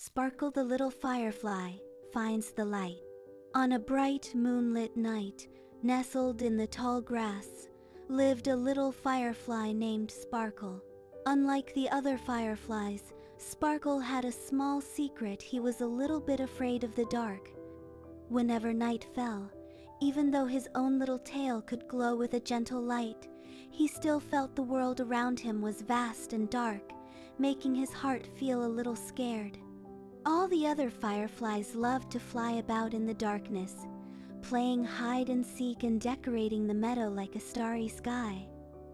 Sparkle the little firefly finds the light. On a bright moonlit night, nestled in the tall grass, lived a little firefly named Sparkle. Unlike the other fireflies, Sparkle had a small secret. He was a little bit afraid of the dark. Whenever night fell, even though his own little tail could glow with a gentle light, he still felt the world around him was vast and dark, making his heart feel a little scared. All the other fireflies loved to fly about in the darkness, playing hide and seek and decorating the meadow like a starry sky.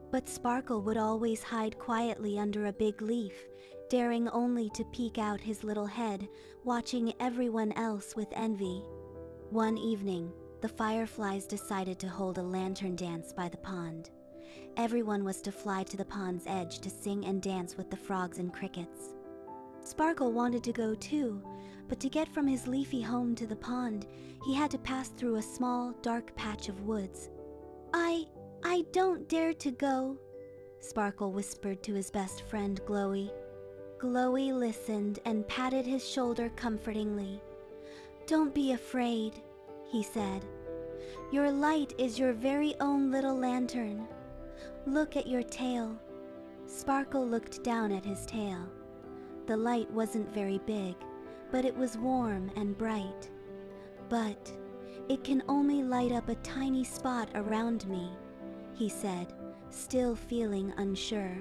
But Sparkle would always hide quietly under a big leaf, daring only to peek out his little head, watching everyone else with envy. One evening, the fireflies decided to hold a lantern dance by the pond. Everyone was to fly to the pond's edge to sing and dance with the frogs and crickets. Sparkle wanted to go too, but to get from his leafy home to the pond, he had to pass through a small, dark patch of woods. I don't dare to go," Sparkle whispered to his best friend Glowy. Glowy listened and patted his shoulder comfortingly. "Don't be afraid," he said. "Your light is your very own little lantern. Look at your tail." Sparkle looked down at his tail. The light wasn't very big, but it was warm and bright. "But it can only light up a tiny spot around me," he said, still feeling unsure.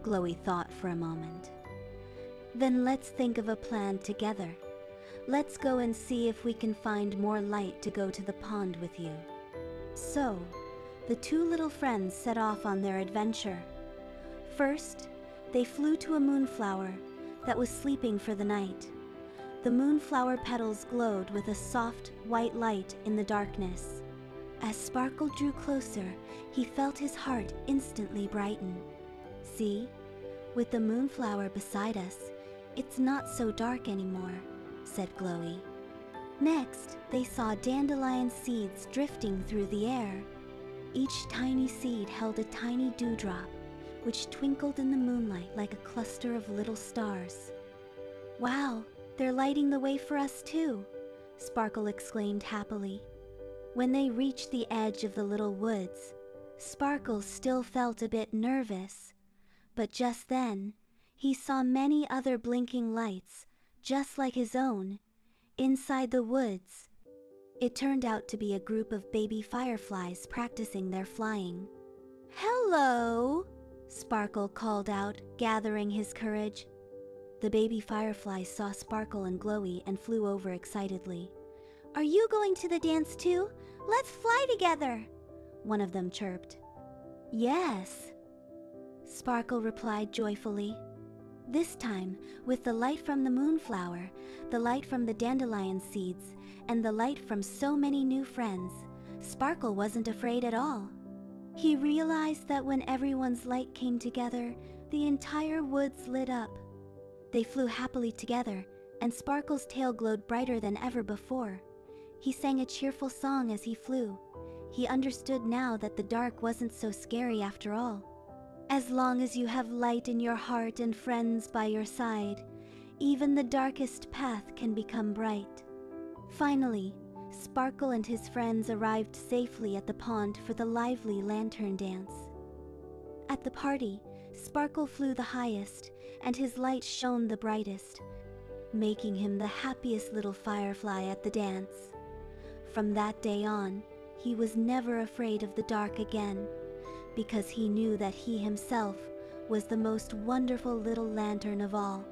Glowy thought for a moment. "Then let's think of a plan together. Let's go and see if we can find more light to go to the pond with you." So, the two little friends set off on their adventure. First, they flew to a moonflower that was sleeping for the night. The moonflower petals glowed with a soft, white light in the darkness. As Sparkle drew closer, he felt his heart instantly brighten. "See, with the moonflower beside us, it's not so dark anymore," said Glowy. Next, they saw dandelion seeds drifting through the air. Each tiny seed held a tiny dewdrop, which twinkled in the moonlight like a cluster of little stars. "Wow, they're lighting the way for us too," Sparkle exclaimed happily. When they reached the edge of the little woods, Sparkle still felt a bit nervous. But just then, he saw many other blinking lights, just like his own, inside the woods. It turned out to be a group of baby fireflies practicing their flying. "Hello!" Sparkle called out, gathering his courage. The baby fireflies saw Sparkle and Glowy and flew over excitedly. "Are you going to the dance too? Let's fly together!" one of them chirped. "Yes," Sparkle replied joyfully. This time, with the light from the moonflower, the light from the dandelion seeds, and the light from so many new friends, Sparkle wasn't afraid at all. He realized that when everyone's light came together, the entire woods lit up. They flew happily together, and Sparkle's tail glowed brighter than ever before. He sang a cheerful song as he flew. He understood now that the dark wasn't so scary after all. As long as you have light in your heart and friends by your side, even the darkest path can become bright. Finally, Sparkle and his friends arrived safely at the pond for the lively lantern dance. At the party, Sparkle flew the highest, and his light shone the brightest, making him the happiest little firefly at the dance. From that day on, he was never afraid of the dark again, because he knew that he himself was the most wonderful little lantern of all.